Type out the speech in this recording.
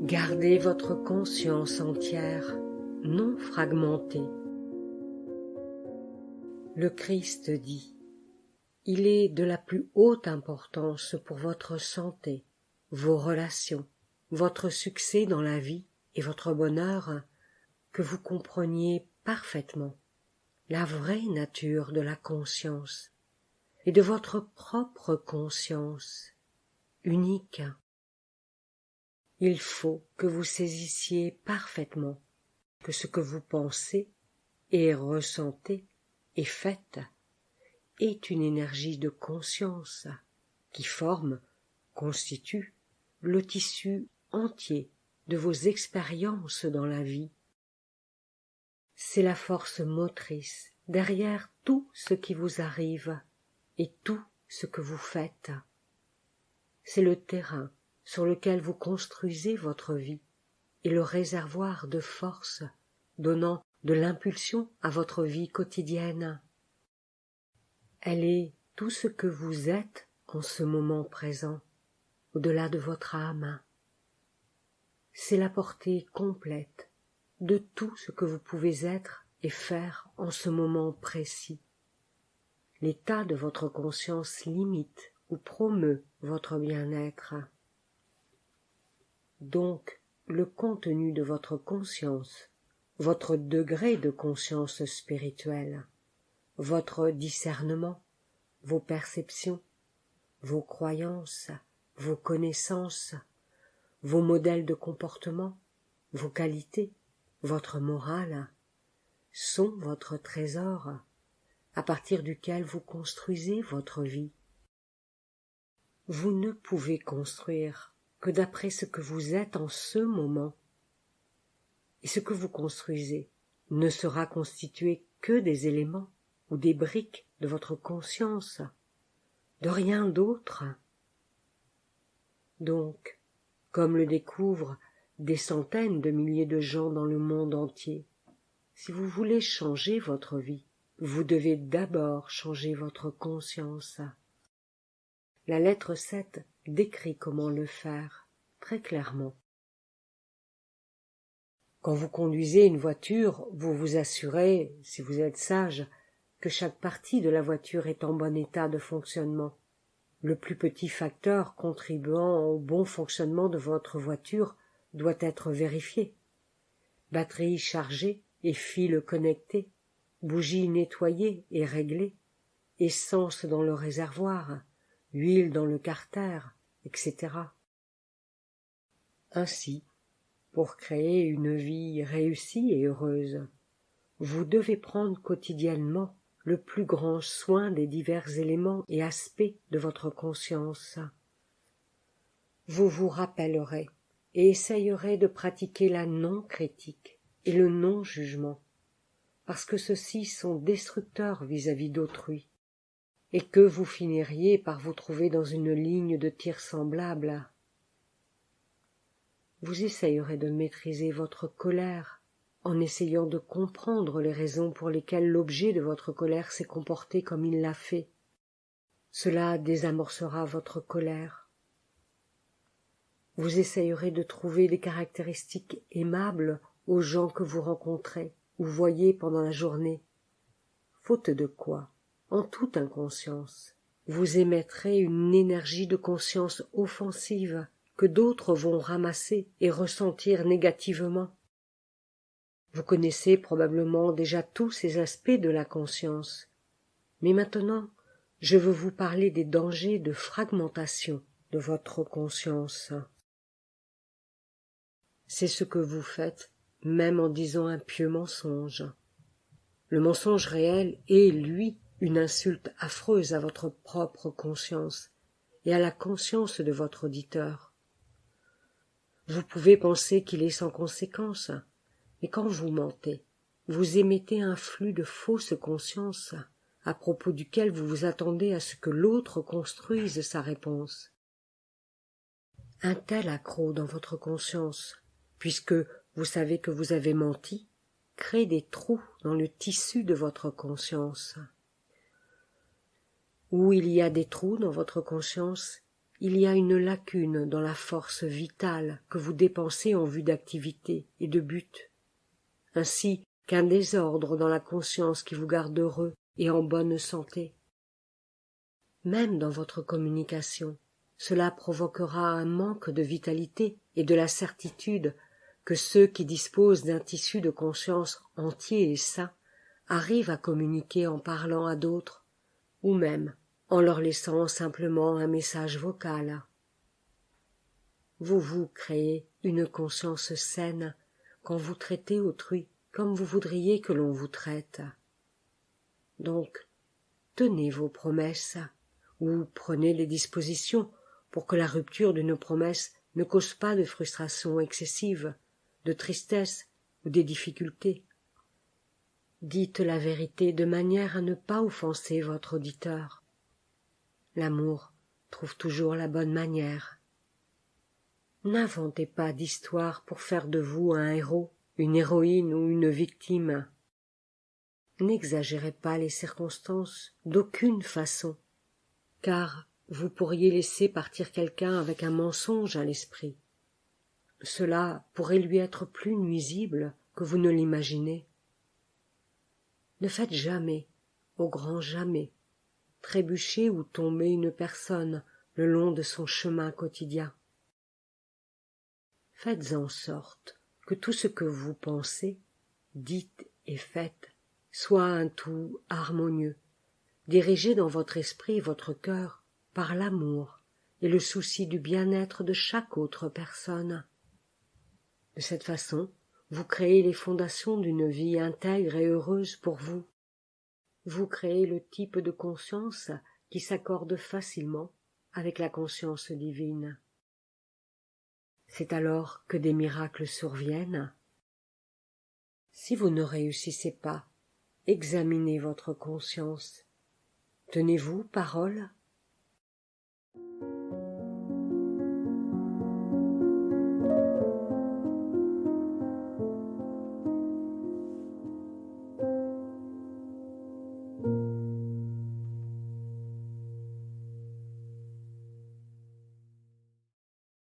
Gardez votre conscience entière, non fragmentée. Le Christ dit, il est de la plus haute importance pour votre santé, vos relations, votre succès dans la vie et votre bonheur que vous compreniez parfaitement la vraie nature de la conscience et de votre propre conscience unique. Il faut que vous saisissiez parfaitement que ce que vous pensez et ressentez et faites est une énergie de conscience qui forme, constitue le tissu entier de vos expériences dans la vie. C'est la force motrice derrière tout ce qui vous arrive et tout ce que vous faites. C'est le terrain sur lequel vous construisez votre vie et le réservoir de force donnant de l'impulsion à votre vie quotidienne. Elle est tout ce que vous êtes en ce moment présent, au-delà de votre âme. C'est la portée complète de tout ce que vous pouvez être et faire en ce moment précis. L'état de votre conscience limite ou promeut votre bien-être. Donc, le contenu de votre conscience, votre degré de conscience spirituelle, votre discernement, vos perceptions, vos croyances, vos connaissances, vos modèles de comportement, vos qualités, votre morale, sont votre trésor, à partir duquel vous construisez votre vie. Vous ne pouvez construire que d'après ce que vous êtes en ce moment. Et ce que vous construisez ne sera constitué que des éléments ou des briques de votre conscience, de rien d'autre. Donc, comme le découvrent des centaines de milliers de gens dans le monde entier, si vous voulez changer votre vie, vous devez d'abord changer votre conscience. La lettre 7 décrit comment le faire, très clairement. Quand vous conduisez une voiture, vous vous assurez, si vous êtes sage, que chaque partie de la voiture est en bon état de fonctionnement. Le plus petit facteur contribuant au bon fonctionnement de votre voiture doit être vérifié. Batterie chargée et fils connectés, bougies nettoyées et réglées, essence dans le réservoir, huile dans le carter, etc. Ainsi, pour créer une vie réussie et heureuse, vous devez prendre quotidiennement le plus grand soin des divers éléments et aspects de votre conscience. Vous vous rappellerez et essayerez de pratiquer la non-critique et le non-jugement, parce que ceux-ci sont destructeurs vis-à-vis d'autrui, et que vous finiriez par vous trouver dans une ligne de tir semblable. Vous essayerez de maîtriser votre colère en essayant de comprendre les raisons pour lesquelles l'objet de votre colère s'est comporté comme il l'a fait. Cela désamorcera votre colère. Vous essayerez de trouver des caractéristiques aimables aux gens que vous rencontrez ou voyez pendant la journée, faute de quoi, en toute inconscience, vous émettrez une énergie de conscience offensive que d'autres vont ramasser et ressentir négativement. Vous connaissez probablement déjà tous ces aspects de la conscience, mais maintenant je veux vous parler des dangers de fragmentation de votre conscience. C'est ce que vous faites même en disant un pieux mensonge. Le mensonge réel est, lui, une insulte affreuse à votre propre conscience et à la conscience de votre auditeur. Vous pouvez penser qu'il est sans conséquence, mais quand vous mentez, vous émettez un flux de fausse conscience à propos duquel vous vous attendez à ce que l'autre construise sa réponse. Un tel accroc dans votre conscience, puisque vous savez que vous avez menti, crée des trous dans le tissu de votre conscience. Où il y a des trous dans votre conscience, il y a une lacune dans la force vitale que vous dépensez en vue d'activité et de but, ainsi qu'un désordre dans la conscience qui vous garde heureux et en bonne santé. Même dans votre communication, cela provoquera un manque de vitalité et de la certitude que ceux qui disposent d'un tissu de conscience entier et sain arrivent à communiquer en parlant à d'autres, ou même en leur laissant simplement un message vocal. Vous créez une conscience saine quand vous traitez autrui comme vous voudriez que l'on vous traite. Donc, tenez vos promesses, ou prenez les dispositions pour que la rupture d'une promesse ne cause pas de frustration excessive, de tristesse ou des difficultés. Dites la vérité de manière à ne pas offenser votre auditeur. L'amour trouve toujours la bonne manière. N'inventez pas d'histoire pour faire de vous un héros, une héroïne ou une victime. N'exagérez pas les circonstances d'aucune façon, car vous pourriez laisser partir quelqu'un avec un mensonge à l'esprit. Cela pourrait lui être plus nuisible que vous ne l'imaginez. Ne faites jamais, au grand jamais, trébucher ou tomber une personne le long de son chemin quotidien. Faites en sorte que tout ce que vous pensez, dites et faites soit un tout harmonieux, dirigé dans votre esprit et votre cœur par l'amour et le souci du bien-être de chaque autre personne. De cette façon, vous créez les fondations d'une vie intègre et heureuse pour vous. Vous créez le type de conscience qui s'accorde facilement avec la conscience divine. C'est alors que des miracles surviennent. Si vous ne réussissez pas, examinez votre conscience. Tenez-vous parole